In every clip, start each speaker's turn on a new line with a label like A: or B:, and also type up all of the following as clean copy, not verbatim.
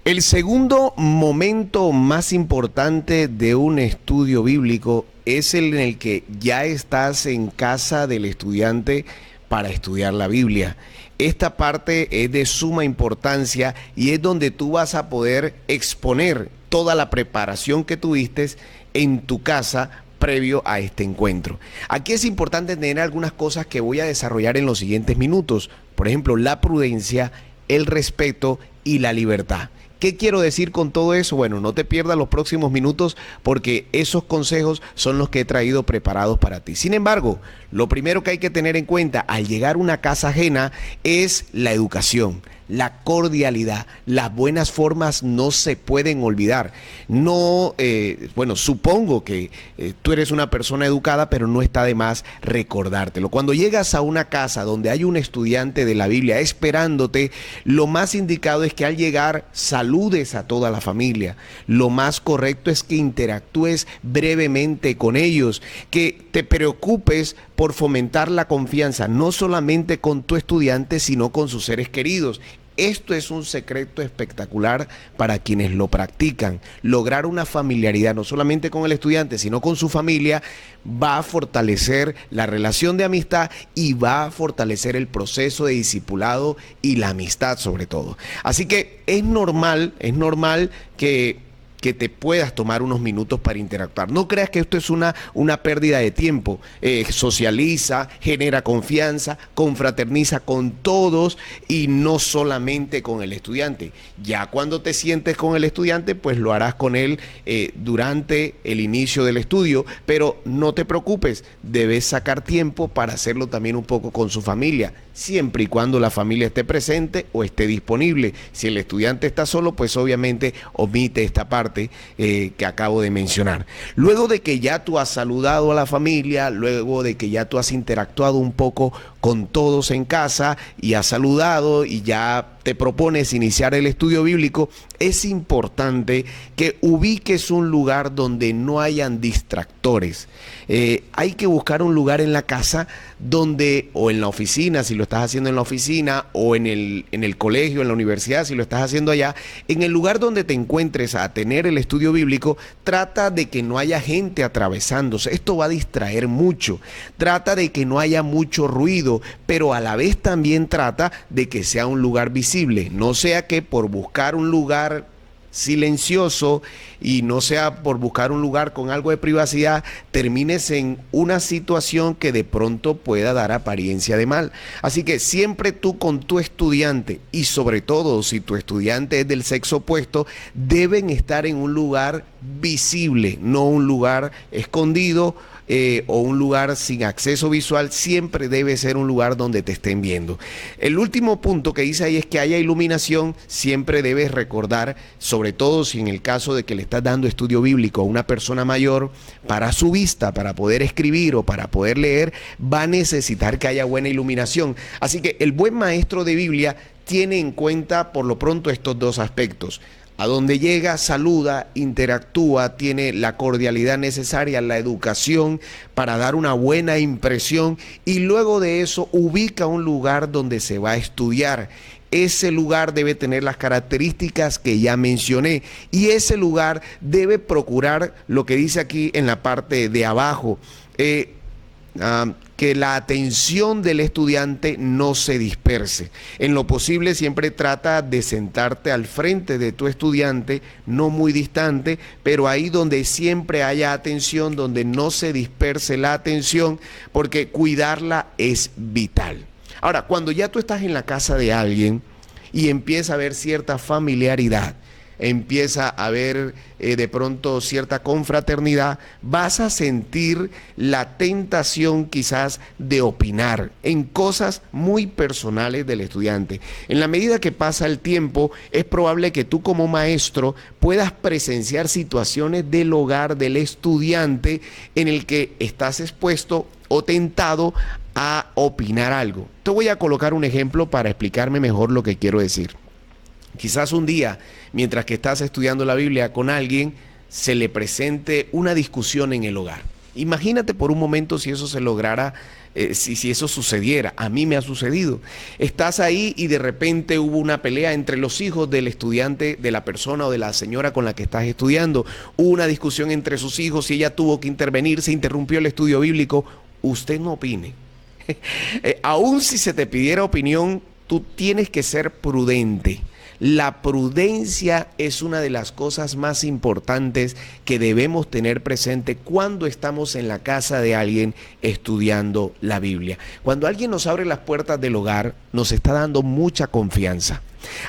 A: El segundo momento más importante de un estudio bíblico es el en el que ya estás en casa del estudiante para estudiar la Biblia. Esta parte es de suma importancia y es donde tú vas a poder exponer toda la preparación que tuviste en tu casa previo a este encuentro. Aquí es importante tener algunas cosas que voy a desarrollar en los siguientes minutos. Por ejemplo, la prudencia, el respeto y la libertad. ¿Qué quiero decir con todo eso? Bueno, no te pierdas los próximos minutos porque esos consejos son los que he traído preparados para ti. Sin embargo, lo primero que hay que tener en cuenta al llegar a una casa ajena es la educación, la cordialidad. Las buenas formas no se pueden olvidar. No, supongo que tú eres una persona educada, pero no está de más recordártelo. Cuando llegas a una casa donde hay un estudiante de la Biblia esperándote, lo más indicado es que al llegar saludes a toda la familia. Lo más correcto es que interactúes brevemente con ellos, que te preocupes por fomentar la confianza, no solamente con tu estudiante, sino con sus seres queridos. Esto es un secreto espectacular para quienes lo practican. Lograr una familiaridad no solamente con el estudiante, sino con su familia, va a fortalecer la relación de amistad y va a fortalecer el proceso de discipulado y la amistad sobre todo. Así que es normal que te puedas tomar unos minutos para interactuar. No creas que esto es una pérdida de tiempo. Socializa, genera confianza, confraterniza con todos y no solamente con el estudiante. Ya cuando te sientes con el estudiante, pues lo harás con él durante el inicio del estudio, pero no te preocupes, debes sacar tiempo para hacerlo también un poco con su familia, siempre y cuando la familia esté presente o esté disponible. Si el estudiante está solo, pues obviamente omite esta parte que acabo de mencionar. Luego de que ya tú has saludado a la familia, luego de que ya tú has interactuado un poco con todos en casa y has saludado y ya te propones iniciar el estudio bíblico, es importante que ubiques un lugar donde no hayan distractores. Hay que buscar un lugar en la casa donde, o en la oficina, si lo estás haciendo en la oficina, o en el colegio, en la universidad, si lo estás haciendo allá, en el lugar donde te encuentres a tener el estudio bíblico, trata de que no haya gente atravesándose. Esto va a distraer mucho. Trata de que no haya mucho ruido, pero a la vez también trata de que sea un lugar visible. No sea que por buscar un lugar silencioso y no sea por buscar un lugar con algo de privacidad, termines en una situación que de pronto pueda dar apariencia de mal. Así que siempre tú con tu estudiante, y sobre todo si tu estudiante es del sexo opuesto, deben estar en un lugar visible, no un lugar escondido o un lugar sin acceso visual. Siempre debe ser un lugar donde te estén viendo. El último punto que dice ahí es que haya iluminación. Siempre debes recordar, sobre todo si en el caso de que le estás dando estudio bíblico a una persona mayor, para su vista, para poder escribir o para poder leer, va a necesitar que haya buena iluminación. Así que el buen maestro de Biblia tiene en cuenta por lo pronto estos dos aspectos. A donde llega, saluda, interactúa, tiene la cordialidad necesaria, la educación para dar una buena impresión, y luego de eso ubica un lugar donde se va a estudiar. Ese lugar debe tener las características que ya mencioné, y ese lugar debe procurar lo que dice aquí en la parte de abajo, que la atención del estudiante no se disperse. En lo posible siempre trata de sentarte al frente de tu estudiante, no muy distante, pero ahí donde siempre haya atención, donde no se disperse la atención, porque cuidarla es vital. Ahora, cuando ya tú estás en la casa de alguien y empieza a haber cierta familiaridad, empieza a haber de pronto cierta confraternidad, vas a sentir la tentación quizás de opinar en cosas muy personales del estudiante. En la medida que pasa el tiempo, es probable que tú como maestro puedas presenciar situaciones del hogar del estudiante en el que estás expuesto o tentado a opinar algo. Te voy a colocar un ejemplo para explicarme mejor lo que quiero decir. Quizás un día, mientras que estás estudiando la Biblia con alguien, se le presente una discusión en el hogar. Imagínate por un momento si eso se lograra, si eso sucediera. A mí me ha sucedido. Estás ahí y de repente hubo una pelea entre los hijos del estudiante, de la persona o de la señora con la que estás estudiando. Hubo una discusión entre sus hijos y ella tuvo que intervenir, se interrumpió el estudio bíblico. Usted no opine. Aún si se te pidiera opinión, tú tienes que ser prudente. La prudencia es una de las cosas más importantes que debemos tener presente cuando estamos en la casa de alguien estudiando la Biblia. Cuando alguien nos abre las puertas del hogar, nos está dando mucha confianza.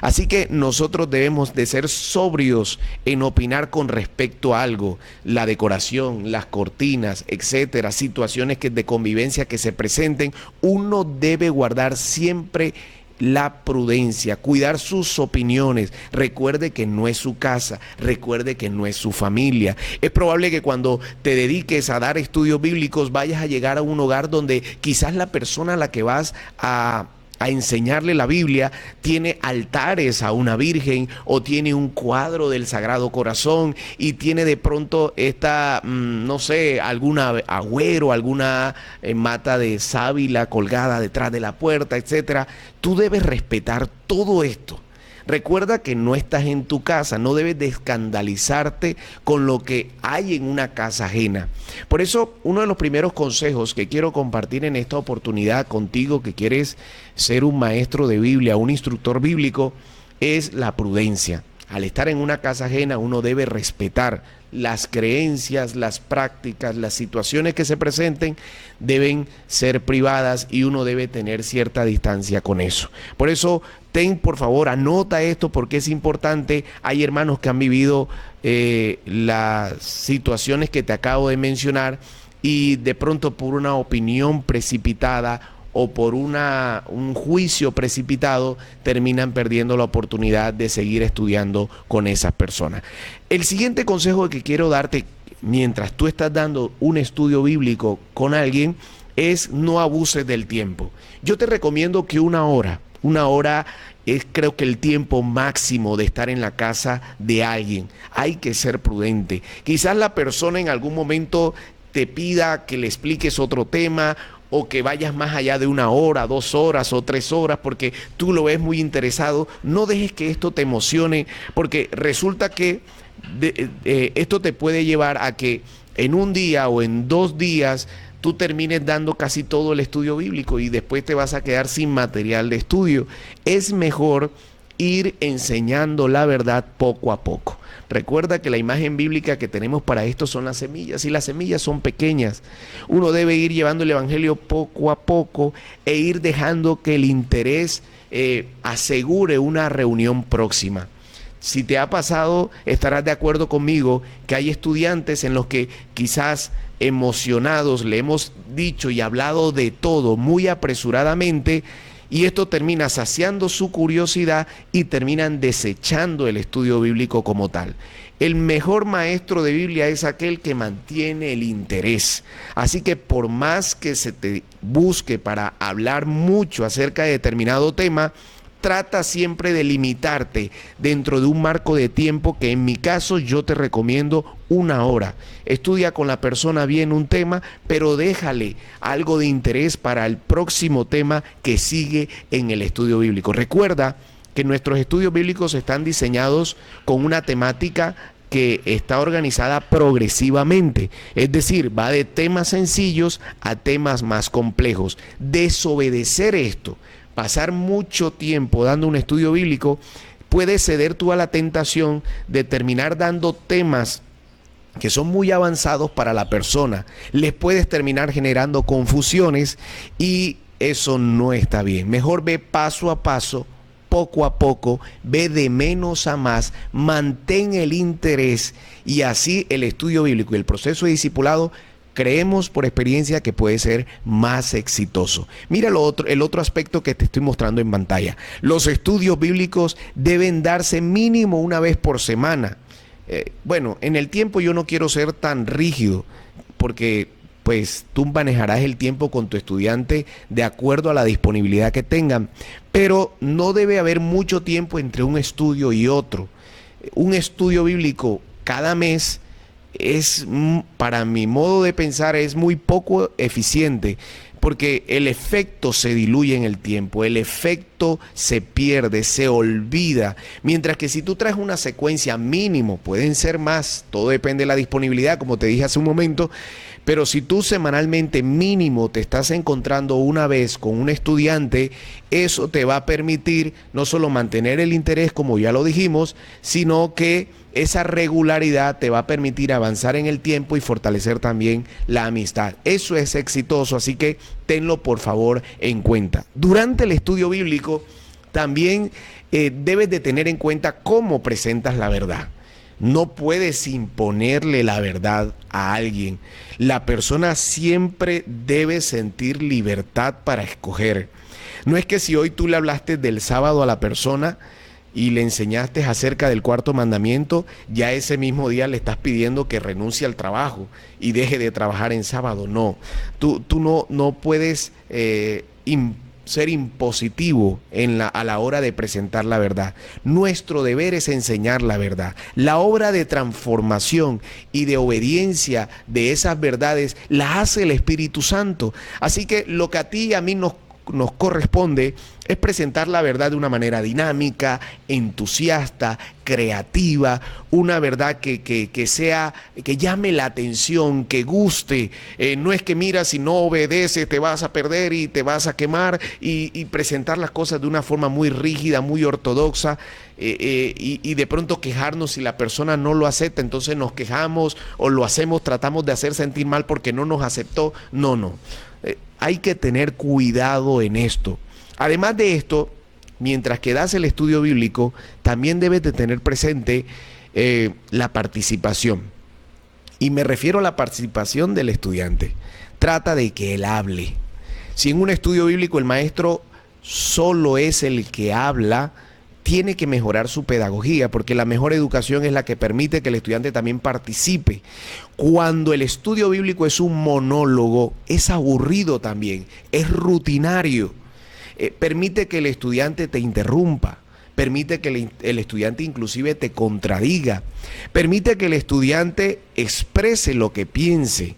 A: Así que nosotros debemos de ser sobrios en opinar con respecto a algo, la decoración, las cortinas, etcétera, situaciones de convivencia que se presenten. Uno debe guardar siempre la prudencia, cuidar sus opiniones. Recuerde que no es su casa, recuerde que no es su familia. Es probable que cuando te dediques a dar estudios bíblicos vayas a llegar a un hogar donde quizás la persona a la que vas a enseñarle la Biblia tiene altares a una virgen o tiene un cuadro del Sagrado Corazón y tiene de pronto esta, no sé, alguna agüero, alguna mata de sábila colgada detrás de la puerta, etcétera. Tú debes respetar todo esto. Recuerda que no estás en tu casa, no debes de escandalizarte con lo que hay en una casa ajena. Por eso, uno de los primeros consejos que quiero compartir en esta oportunidad contigo, que quieres ser un maestro de Biblia, un instructor bíblico, es la prudencia. Al estar en una casa ajena, uno debe respetar las creencias, las prácticas, las situaciones que se presenten deben ser privadas y uno debe tener cierta distancia con eso. Por eso, por favor, anota esto porque es importante. Hay hermanos que han vivido las situaciones que te acabo de mencionar y de pronto por una opinión precipitada o por un juicio precipitado terminan perdiendo la oportunidad de seguir estudiando con esas personas. El siguiente consejo que quiero darte mientras tú estás dando un estudio bíblico con alguien es no abuses del tiempo. Yo te recomiendo que una hora es creo que el tiempo máximo de estar en la casa de alguien. Hay que ser prudente. Quizás la persona en algún momento te pida que le expliques otro tema o que vayas más allá de 1 hora, 2 horas o 3 horas porque tú lo ves muy interesado. No dejes que esto te emocione porque resulta que esto te puede llevar a que en un día o en 2 días tú termines dando casi todo el estudio bíblico y después te vas a quedar sin material de estudio. Es mejor ir enseñando la verdad poco a poco. Recuerda que la imagen bíblica que tenemos para esto son las semillas y las semillas son pequeñas. Uno debe ir llevando el evangelio poco a poco e ir dejando que el interés asegure una reunión próxima. Si te ha pasado, estarás de acuerdo conmigo que hay estudiantes en los que quizás emocionados le hemos dicho y hablado de todo muy apresuradamente y esto termina saciando su curiosidad y terminan desechando el estudio bíblico como tal. El mejor maestro de Biblia es aquel que mantiene el interés. Así que por más que se te busque para hablar mucho acerca de determinado tema, trata siempre de limitarte dentro de un marco de tiempo que en mi caso yo te recomiendo 1 hora. Estudia con la persona bien un tema, pero déjale algo de interés para el próximo tema que sigue en el estudio bíblico. Recuerda que nuestros estudios bíblicos están diseñados con una temática que está organizada progresivamente, es decir, va de temas sencillos a temas más complejos. Desobedecer esto, pasar mucho tiempo dando un estudio bíblico, puedes ceder tú a la tentación de terminar dando temas que son muy avanzados para la persona. Les puedes terminar generando confusiones y eso no está bien. Mejor ve paso a paso, poco a poco, ve de menos a más, mantén el interés y así el estudio bíblico y el proceso de discipulado creemos por experiencia que puede ser más exitoso. Mira el otro aspecto que te estoy mostrando en pantalla. Los estudios bíblicos deben darse mínimo 1 vez por semana. Bueno, en el tiempo yo no quiero ser tan rígido porque pues tú manejarás el tiempo con tu estudiante de acuerdo a la disponibilidad que tengan, pero no debe haber mucho tiempo entre un estudio y otro. Un estudio bíblico cada mes para mi modo de pensar, es muy poco eficiente, porque el efecto se diluye en el tiempo, el efecto se pierde, se olvida, mientras que si tú traes una secuencia mínimo, pueden ser más, todo depende de la disponibilidad, como te dije hace un momento, pero si tú semanalmente mínimo te estás encontrando una vez con un estudiante, eso te va a permitir no solo mantener el interés, como ya lo dijimos, sino que esa regularidad te va a permitir avanzar en el tiempo y fortalecer también la amistad. Eso es exitoso, así que tenlo por favor en cuenta. Durante el estudio bíblico también debes de tener en cuenta cómo presentas la verdad. No puedes imponerle la verdad a alguien. La persona siempre debe sentir libertad para escoger. No es que si hoy tú le hablaste del sábado a la persona y le enseñaste acerca del cuarto mandamiento, ya ese mismo día le estás pidiendo que renuncie al trabajo y deje de trabajar en sábado. No, tú no puedes ser impositivo a la hora de presentar la verdad. Nuestro deber es enseñar la verdad. La obra de transformación y de obediencia de esas verdades la hace el Espíritu Santo. Así que lo que a ti y a mí nos corresponde es presentar la verdad de una manera dinámica, entusiasta, creativa, una verdad que sea, que llame la atención, que guste. No es que mira, si no obedeces te vas a perder y te vas a quemar, y presentar las cosas de una forma muy rígida, muy ortodoxa, y de pronto quejarnos si la persona no lo acepta, entonces nos quejamos o lo hacemos, tratamos de hacer sentir mal porque no nos aceptó. No. Hay que tener cuidado en esto. Además de esto, mientras que das el estudio bíblico, también debes de tener presente la participación. Y me refiero a la participación del estudiante. Trata de que él hable. Si en un estudio bíblico el maestro solo es el que habla, tiene que mejorar su pedagogía, porque la mejor educación es la que permite que el estudiante también participe. Cuando el estudio bíblico es un monólogo, es aburrido también, es rutinario. Permite que el estudiante te interrumpa, permite que el estudiante inclusive te contradiga, permite que el estudiante exprese lo que piense,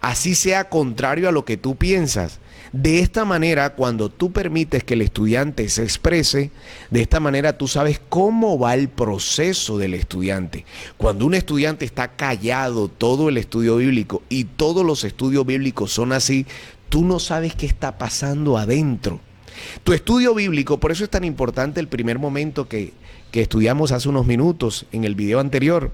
A: así sea contrario a lo que tú piensas. De esta manera, cuando tú permites que el estudiante se exprese, de esta manera tú sabes cómo va el proceso del estudiante. Cuando un estudiante está callado todo el estudio bíblico, y todos los estudios bíblicos son así, tú no sabes qué está pasando adentro. Tu estudio bíblico, por eso es tan importante el primer momento que estudiamos hace unos minutos en el video anterior,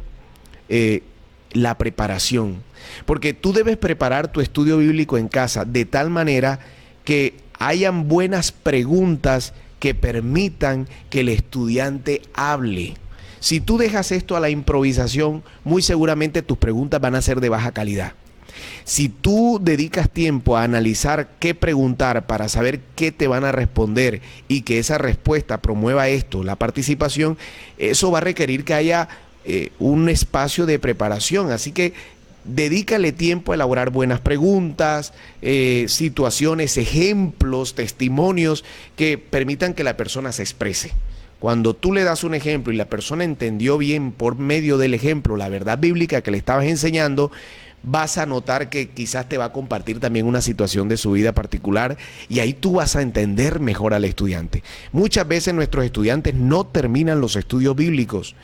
A: la preparación. Porque tú debes preparar tu estudio bíblico en casa de tal manera que hayan buenas preguntas que permitan que el estudiante hable. Si tú dejas esto a la improvisación, muy seguramente tus preguntas van a ser de baja calidad. Si tú dedicas tiempo a analizar qué preguntar para saber qué te van a responder y que esa respuesta promueva esto, la participación, eso va a requerir que haya un espacio de preparación. Así que dedícale tiempo a elaborar buenas preguntas, situaciones, ejemplos, testimonios que permitan que la persona se exprese. Cuando tú le das un ejemplo y la persona entendió bien por medio del ejemplo la verdad bíblica que le estabas enseñando, vas a notar que quizás te va a compartir también una situación de su vida particular, y ahí tú vas a entender mejor al estudiante. Muchas veces nuestros estudiantes no terminan los estudios bíblicos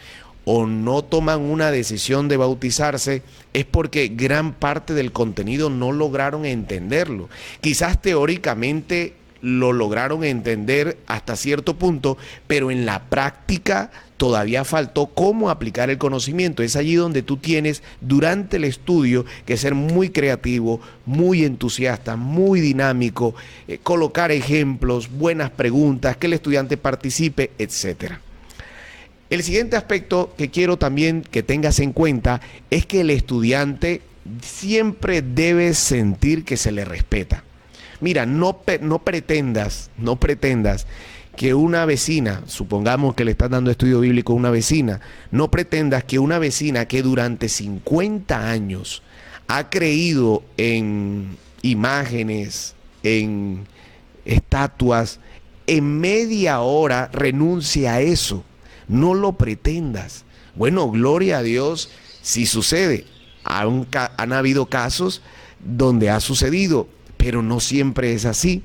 A: o no toman una decisión de bautizarse, es porque gran parte del contenido no lograron entenderlo. Quizás teóricamente lo lograron entender hasta cierto punto, pero en la práctica todavía faltó cómo aplicar el conocimiento. Es allí donde tú tienes durante el estudio que ser muy creativo, muy entusiasta, muy dinámico, colocar ejemplos, buenas preguntas, que el estudiante participe, etcétera. El siguiente aspecto que quiero también que tengas en cuenta es que el estudiante siempre debe sentir que se le respeta. Mira, no pretendas que una vecina, supongamos que le estás dando estudio bíblico a una vecina, no pretendas que una vecina que durante 50 años ha creído en imágenes, en estatuas, en media hora renuncie a eso. No lo pretendas. Bueno, gloria a Dios si sucede. Han habido casos donde ha sucedido, pero no siempre es así.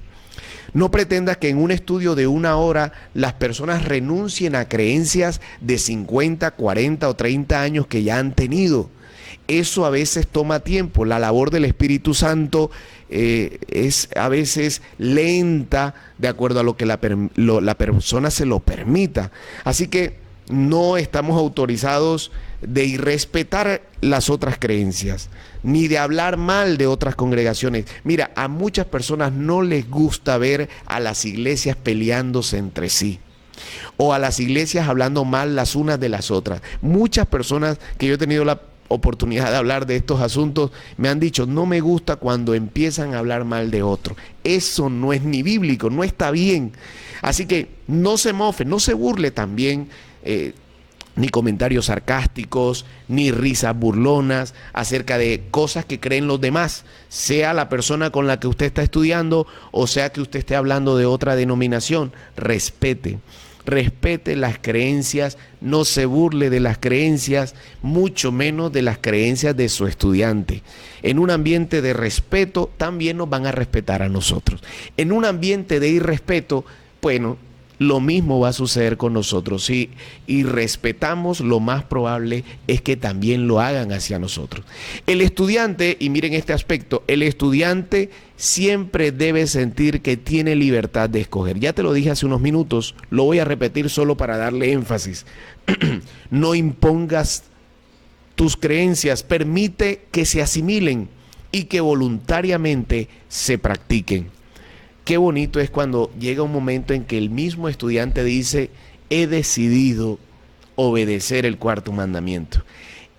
A: No pretendas que en un estudio de 1 hora las personas renuncien a creencias de 50, 40 o 30 años que ya han tenido. Eso a veces toma tiempo. La labor del Espíritu Santo es a veces lenta de acuerdo a lo que la persona se lo permita. Así que no estamos autorizados de irrespetar las otras creencias, ni de hablar mal de otras congregaciones. Mira, a muchas personas no les gusta ver a las iglesias peleándose entre sí, o a las iglesias hablando mal las unas de las otras. Muchas personas que yo he tenido la oportunidad de hablar de estos asuntos me han dicho: no me gusta cuando empiezan a hablar mal de otro. Eso no es ni bíblico, no está bien. Así que no se mofe, no se burle también, ni comentarios sarcásticos, ni risas burlonas acerca de cosas que creen los demás, sea la persona con la que usted está estudiando o sea que usted esté hablando de otra denominación. Respete las creencias, no se burle de las creencias, mucho menos de las creencias de su estudiante. En un ambiente de respeto también nos van a respetar a nosotros. En un ambiente de irrespeto, bueno, lo mismo va a suceder con nosotros. Si irrespetamos, lo más probable es que también lo hagan hacia nosotros. El estudiante, y miren este aspecto, el estudiante siempre debe sentir que tiene libertad de escoger. Ya te lo dije hace unos minutos, lo voy a repetir solo para darle énfasis. No impongas tus creencias, permite que se asimilen y que voluntariamente se practiquen. Qué bonito es cuando llega un momento en que el mismo estudiante dice: he decidido obedecer el 4.º mandamiento.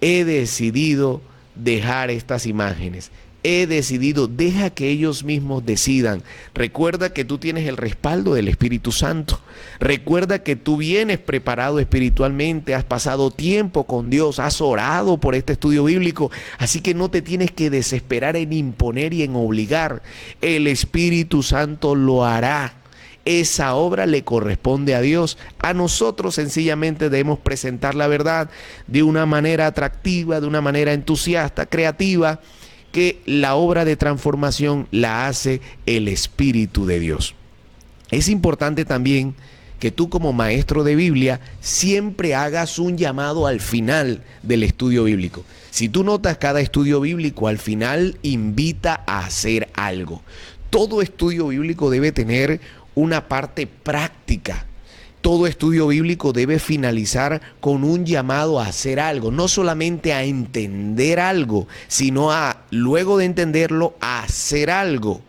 A: He decidido dejar estas imágenes. He decidido, deja que ellos mismos decidan. Recuerda que tú tienes el respaldo del Espíritu Santo. Recuerda que tú vienes preparado espiritualmente, has pasado tiempo con Dios, has orado por este estudio bíblico, así que no te tienes que desesperar en imponer y en obligar. El Espíritu Santo lo hará. Esa obra le corresponde a Dios. A nosotros sencillamente debemos presentar la verdad de una manera atractiva, de una manera entusiasta, creativa, que la obra de transformación la hace el Espíritu de Dios. Es importante también que tú, como maestro de Biblia, siempre hagas un llamado al final del estudio bíblico. Si tú notas, cada estudio bíblico al final invita a hacer algo. Todo estudio bíblico debe tener una parte práctica. Todo estudio bíblico debe finalizar con un llamado a hacer algo, no solamente a entender algo, sino a, luego de entenderlo, a hacer algo.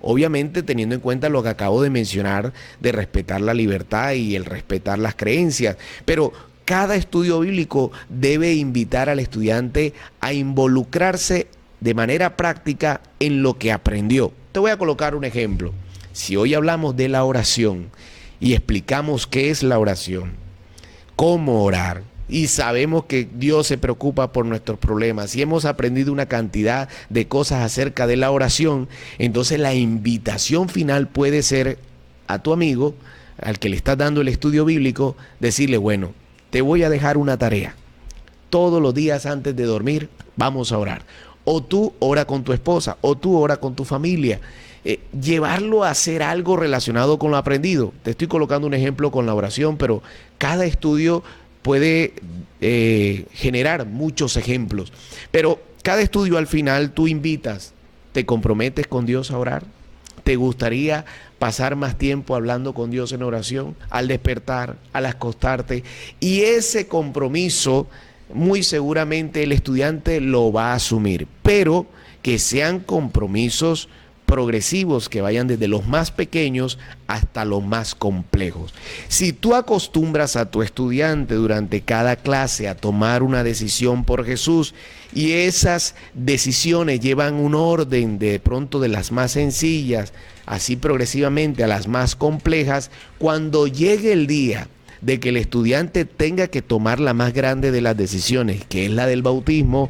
A: Obviamente teniendo en cuenta lo que acabo de mencionar, de respetar la libertad y el respetar las creencias. Pero cada estudio bíblico debe invitar al estudiante a involucrarse de manera práctica en lo que aprendió. Te voy a colocar un ejemplo. Si hoy hablamos de la oración y explicamos qué es la oración, cómo orar, y sabemos que Dios se preocupa por nuestros problemas y hemos aprendido una cantidad de cosas acerca de la oración, entonces la invitación final puede ser a tu amigo, al que le estás dando el estudio bíblico, decirle: bueno, te voy a dejar una tarea. Todos los días antes de dormir vamos a orar. O tú ora con tu esposa, o tú ora con tu familia. Llevarlo a hacer algo relacionado con lo aprendido. Te estoy colocando un ejemplo con la oración, pero cada estudio puede generar muchos ejemplos. Pero cada estudio al final tú invitas, ¿te comprometes con Dios a orar? ¿Te gustaría pasar más tiempo hablando con Dios en oración? Al despertar, al acostarte. Y ese compromiso muy seguramente el estudiante lo va a asumir, pero que sean compromisos progresivos, que vayan desde los más pequeños hasta los más complejos. Si tú acostumbras a tu estudiante durante cada clase a tomar una decisión por Jesús, y esas decisiones llevan un orden de pronto de las más sencillas, así progresivamente a las más complejas, cuando llegue el día de que el estudiante tenga que tomar la más grande de las decisiones, que es la del bautismo,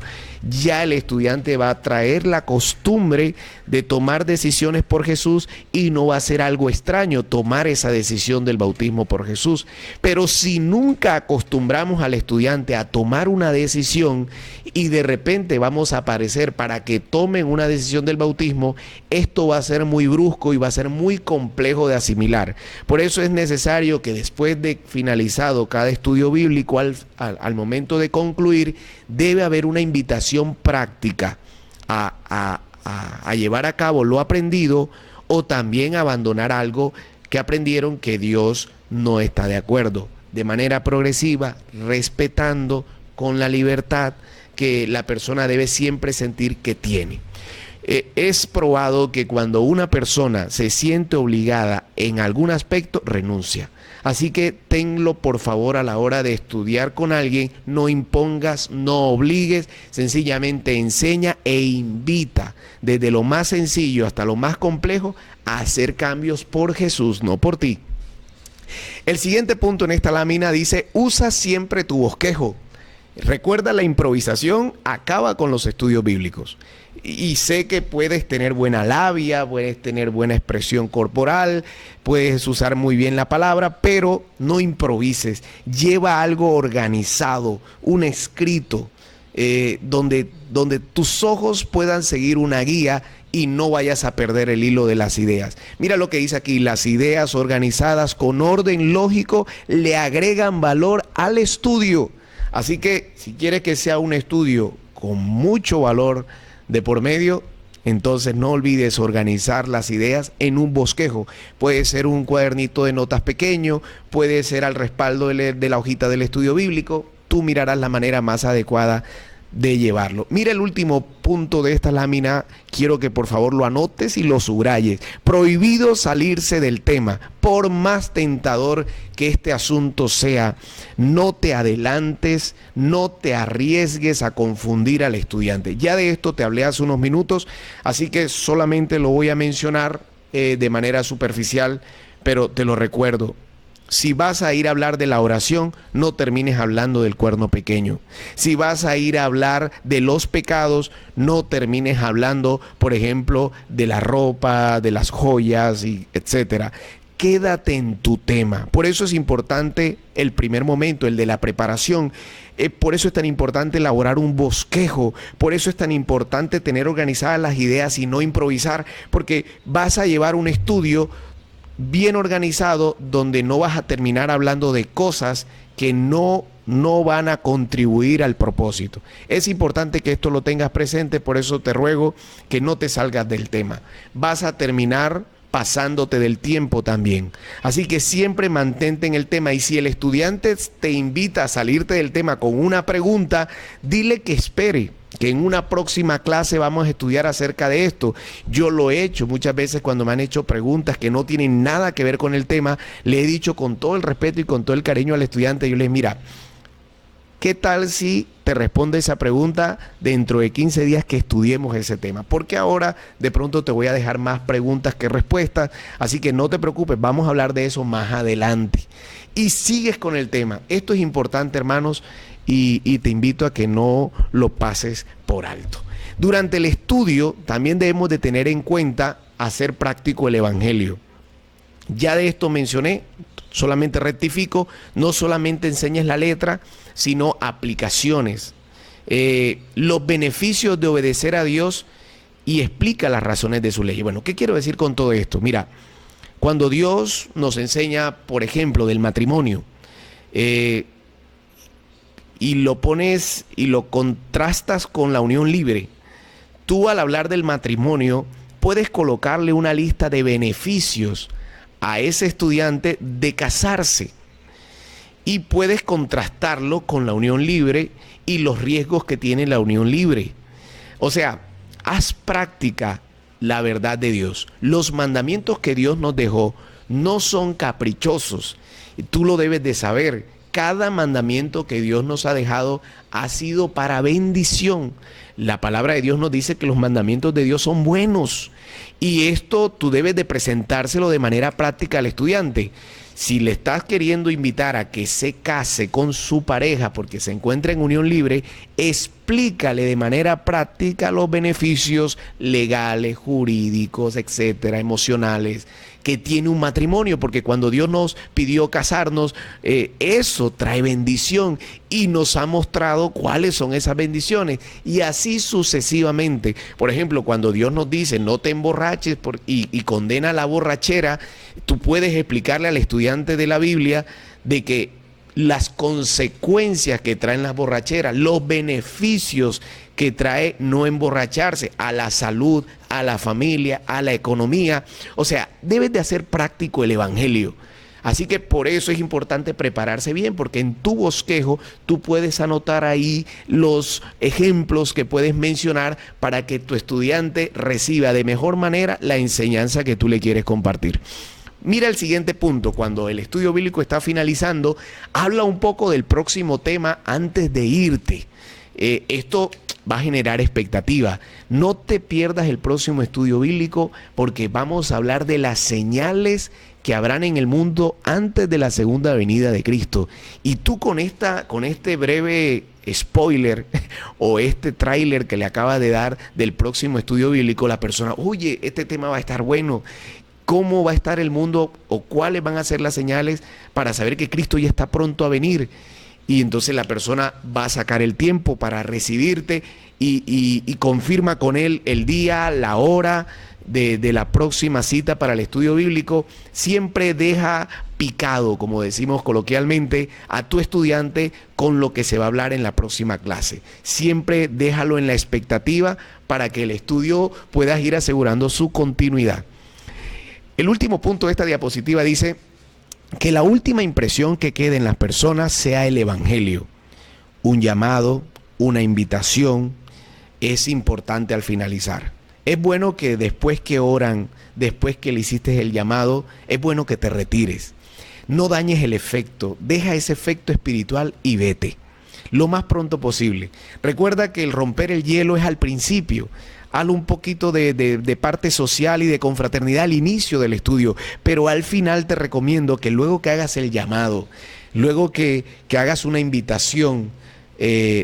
A: ya el estudiante va a traer la costumbre de tomar decisiones por Jesús y no va a ser algo extraño tomar esa decisión del bautismo por Jesús. Pero si nunca acostumbramos al estudiante a tomar una decisión y de repente vamos a aparecer para que tomen una decisión del bautismo, esto va a ser muy brusco y va a ser muy complejo de asimilar. Por eso es necesario que después de finalizado cada estudio bíblico, al momento de concluir, debe haber una invitación práctica a llevar a cabo lo aprendido, o también abandonar algo que aprendieron que Dios no está de acuerdo, de manera progresiva, respetando con la libertad que la persona debe siempre sentir que tiene. Es probado que cuando una persona se siente obligada en algún aspecto, renuncia. Así que tenlo por favor a la hora de estudiar con alguien, no impongas, no obligues, sencillamente enseña e invita desde lo más sencillo hasta lo más complejo a hacer cambios por Jesús, no por ti. El siguiente punto en esta lámina dice: usa siempre tu bosquejo. Recuerda, la improvisación acaba con los estudios bíblicos. Y sé que puedes tener buena labia, puedes tener buena expresión corporal, puedes usar muy bien la palabra, pero no improvises. Lleva algo organizado, un escrito, donde tus ojos puedan seguir una guía y no vayas a perder el hilo de las ideas. Mira lo que dice aquí: las ideas organizadas con orden lógico le agregan valor al estudio. Así que si quieres que sea un estudio con mucho valor de por medio, entonces no olvides organizar las ideas en un bosquejo. Puede ser un cuadernito de notas pequeño, puede ser al respaldo de la hojita del estudio bíblico. Tú mirarás la manera más adecuada de llevarlo. Mira el último punto de esta lámina, quiero que por favor lo anotes y lo subrayes. Prohibido salirse del tema, por más tentador que este asunto sea. No te adelantes, no te arriesgues a confundir al estudiante. Ya de esto te hablé hace unos minutos, así que solamente lo voy a mencionar de manera superficial, pero te lo recuerdo. Si vas a ir a hablar de la oración, no termines hablando del cuerno pequeño. Si vas a ir a hablar de los pecados, no termines hablando, por ejemplo, de la ropa, de las joyas, y etcétera. Quédate en tu tema. Por eso es importante el primer momento, el de la preparación. Por eso es tan importante elaborar un bosquejo. Por eso es tan importante tener organizadas las ideas y no improvisar, porque vas a llevar un estudio bien organizado donde no vas a terminar hablando de cosas que no van a contribuir al propósito. Es importante que esto lo tengas presente, por eso te ruego que no te salgas del tema. Vas a terminar pasándote del tiempo también. Así que siempre mantente en el tema, y si el estudiante te invita a salirte del tema con una pregunta, dile que espere, que en una próxima clase vamos a estudiar acerca de esto. Yo lo he hecho muchas veces cuando me han hecho preguntas que no tienen nada que ver con el tema. Le he dicho con todo el respeto y con todo el cariño al estudiante, yo les mira, ¿qué tal si te responde esa pregunta dentro de 15 días que estudiemos ese tema? Porque ahora de pronto te voy a dejar más preguntas que respuestas, así que no te preocupes, vamos a hablar de eso más adelante. Y sigues con el tema. Esto es importante, hermanos, y te invito a que no lo pases por alto. Durante el estudio también debemos de tener en cuenta hacer práctico el evangelio. Ya de esto mencioné, solamente rectifico, no solamente enseñes la letra, sino aplicaciones, los beneficios de obedecer a Dios, y explica las razones de su ley. Bueno, ¿qué quiero decir con todo esto? Mira, cuando Dios nos enseña, por ejemplo, del matrimonio, y lo pones y lo contrastas con la unión libre, tú al hablar del matrimonio puedes colocarle una lista de beneficios a ese estudiante de casarse, y puedes contrastarlo con la unión libre y los riesgos que tiene la unión libre. O sea, haz práctica la verdad de Dios. Los mandamientos que Dios nos dejó no son caprichosos. Tú lo debes de saber. Cada mandamiento que Dios nos ha dejado ha sido para bendición. La palabra de Dios nos dice que los mandamientos de Dios son buenos. Y esto tú debes de presentárselo de manera práctica al estudiante. Si le estás queriendo invitar a que se case con su pareja porque se encuentra en unión libre, explícale de manera práctica los beneficios legales, jurídicos, etcétera, emocionales, que tiene un matrimonio, porque cuando Dios nos pidió casarnos, eso trae bendición y nos ha mostrado cuáles son esas bendiciones, y así sucesivamente. Por ejemplo, cuando Dios nos dice no te emborraches y condena la borrachera, tú puedes explicarle al estudiante de la Biblia de que las consecuencias que traen las borracheras, los beneficios que trae no emborracharse a la salud, a la familia, a la economía. O sea, debes de hacer práctico el evangelio. Así que por eso es importante prepararse bien, porque en tu bosquejo tú puedes anotar ahí los ejemplos que puedes mencionar para que tu estudiante reciba de mejor manera la enseñanza que tú le quieres compartir. Mira el siguiente punto. Cuando el estudio bíblico está finalizando, habla un poco del próximo tema antes de irte. Esto va a generar expectativa. No te pierdas el próximo estudio bíblico, porque vamos a hablar de las señales que habrán en el mundo antes de la segunda venida de Cristo. Y tú con este breve spoiler o este tráiler que le acabas de dar del próximo estudio bíblico, la persona, oye, este tema va a estar bueno. ¿Cómo va a estar el mundo o cuáles van a ser las señales para saber que Cristo ya está pronto a venir? Y entonces la persona va a sacar el tiempo para recibirte y confirma con él el día, la hora de la próxima cita para el estudio bíblico. Siempre deja picado, como decimos coloquialmente, a tu estudiante con lo que se va a hablar en la próxima clase. Siempre déjalo en la expectativa para que el estudio pueda ir asegurando su continuidad. El último punto de esta diapositiva dice que la última impresión que quede en las personas sea el evangelio. Un llamado, una invitación, es importante al finalizar. Es bueno que después que oran, después que le hiciste el llamado, es bueno que te retires. No dañes el efecto, deja ese efecto espiritual y vete lo más pronto posible. Recuerda que el romper el hielo es al principio. Hazlo un poquito de parte social y de confraternidad al inicio del estudio, pero al final te recomiendo que luego que hagas el llamado, luego que hagas una invitación,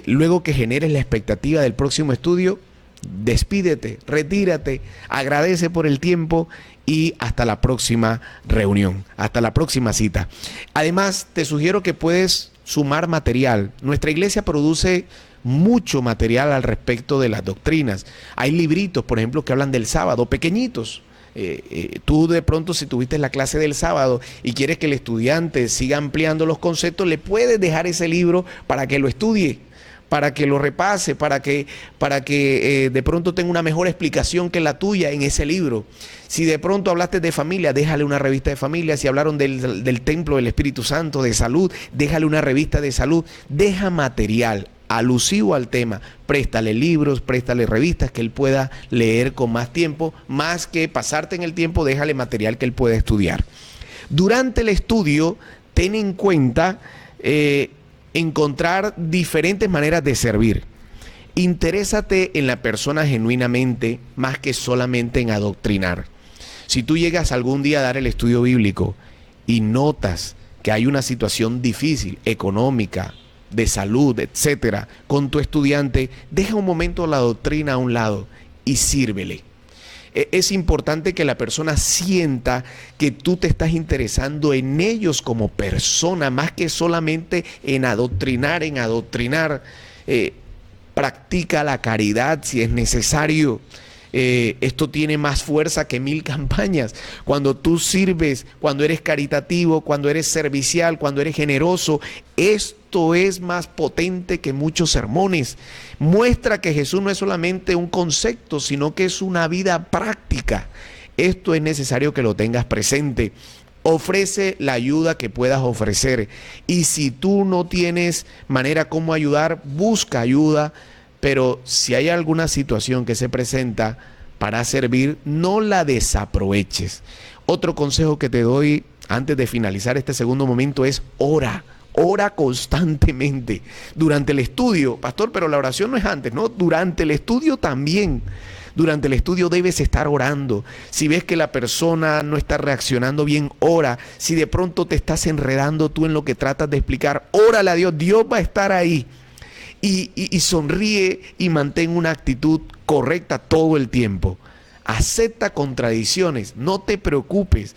A: luego que generes la expectativa del próximo estudio, despídete, retírate, agradece por el tiempo y hasta la próxima reunión, hasta la próxima cita. Además, te sugiero que puedes sumar material. Nuestra iglesia produce mucho material al respecto de las doctrinas. Hay libritos, por ejemplo, que hablan del sábado, pequeñitos. Tú de pronto, si tuviste la clase del sábado y quieres que el estudiante siga ampliando los conceptos, le puedes dejar ese libro para que lo estudie, para que lo repase, para que de pronto tenga una mejor explicación que la tuya en ese libro. Si de pronto hablaste de familia, déjale una revista de familia. Si hablaron del templo del Espíritu Santo, de salud, déjale una revista de salud. Deja material alusivo al tema, préstale libros, préstale revistas que él pueda leer con más tiempo, más que pasarte en el tiempo, déjale material que él pueda estudiar. Durante el estudio, ten en cuenta encontrar diferentes maneras de servir. Interésate en la persona genuinamente, más que solamente en adoctrinar. Si tú llegas algún día a dar el estudio bíblico y notas que hay una situación difícil, económica, de salud, etcétera, con tu estudiante, deja un momento la doctrina a un lado y sírvele. Es importante que la persona sienta que tú te estás interesando en ellos como persona, más que solamente en adoctrinar, practica la caridad si es necesario. Esto tiene más fuerza que 1000 campañas. Cuando tú sirves, cuando eres caritativo, cuando eres servicial, cuando eres generoso, esto es más potente que muchos sermones. Muestra que Jesús no es solamente un concepto, sino que es una vida práctica. Esto es necesario que lo tengas presente. Ofrece la ayuda que puedas ofrecer. Y si tú no tienes manera cómo ayudar, busca ayuda. Pero si hay alguna situación que se presenta para servir, no la desaproveches. Otro consejo que te doy antes de finalizar este segundo momento es ora. Ora constantemente. Durante el estudio, pastor, pero la oración no es antes, ¿no? Durante el estudio también. Durante el estudio debes estar orando. Si ves que la persona no está reaccionando bien, ora. Si de pronto te estás enredando tú en lo que tratas de explicar, órale a Dios. Dios va a estar ahí. Y sonríe y mantén una actitud correcta todo el tiempo. Acepta contradicciones, no te preocupes.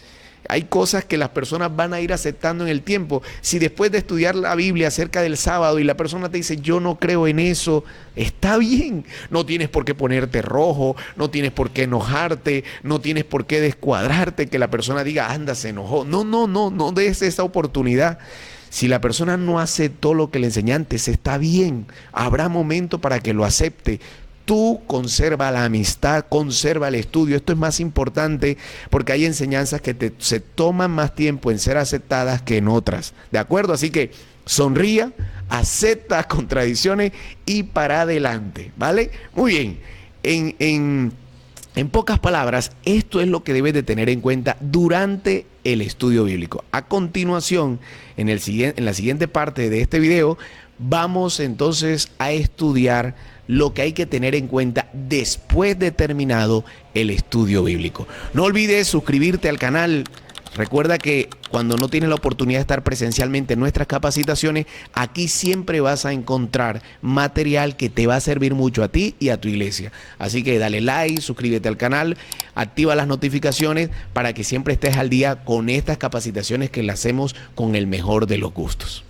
A: Hay cosas que las personas van a ir aceptando en el tiempo. Si después de estudiar la Biblia acerca del sábado y la persona te dice, yo no creo en eso, está bien. No tienes por qué ponerte rojo, no tienes por qué enojarte, no tienes por qué descuadrarte, que la persona diga, anda, se enojó. No des esa oportunidad. Si la persona no aceptó lo que le enseñé antes, está bien. Habrá momento para que lo acepte. Tú conserva la amistad, conserva el estudio. Esto es más importante porque hay enseñanzas que se toman más tiempo en ser aceptadas que en otras. ¿De acuerdo? Así que sonría, acepta contradicciones y para adelante. ¿Vale? Muy bien. En pocas palabras, esto es lo que debes de tener en cuenta durante el estudio bíblico. A continuación, en la siguiente parte de este video, vamos entonces a estudiar lo que hay que tener en cuenta después de terminado el estudio bíblico. No olvides suscribirte al canal. Recuerda que cuando no tienes la oportunidad de estar presencialmente en nuestras capacitaciones, aquí siempre vas a encontrar material que te va a servir mucho a ti y a tu iglesia. Así que dale like, suscríbete al canal, activa las notificaciones para que siempre estés al día con estas capacitaciones que las hacemos con el mejor de los gustos.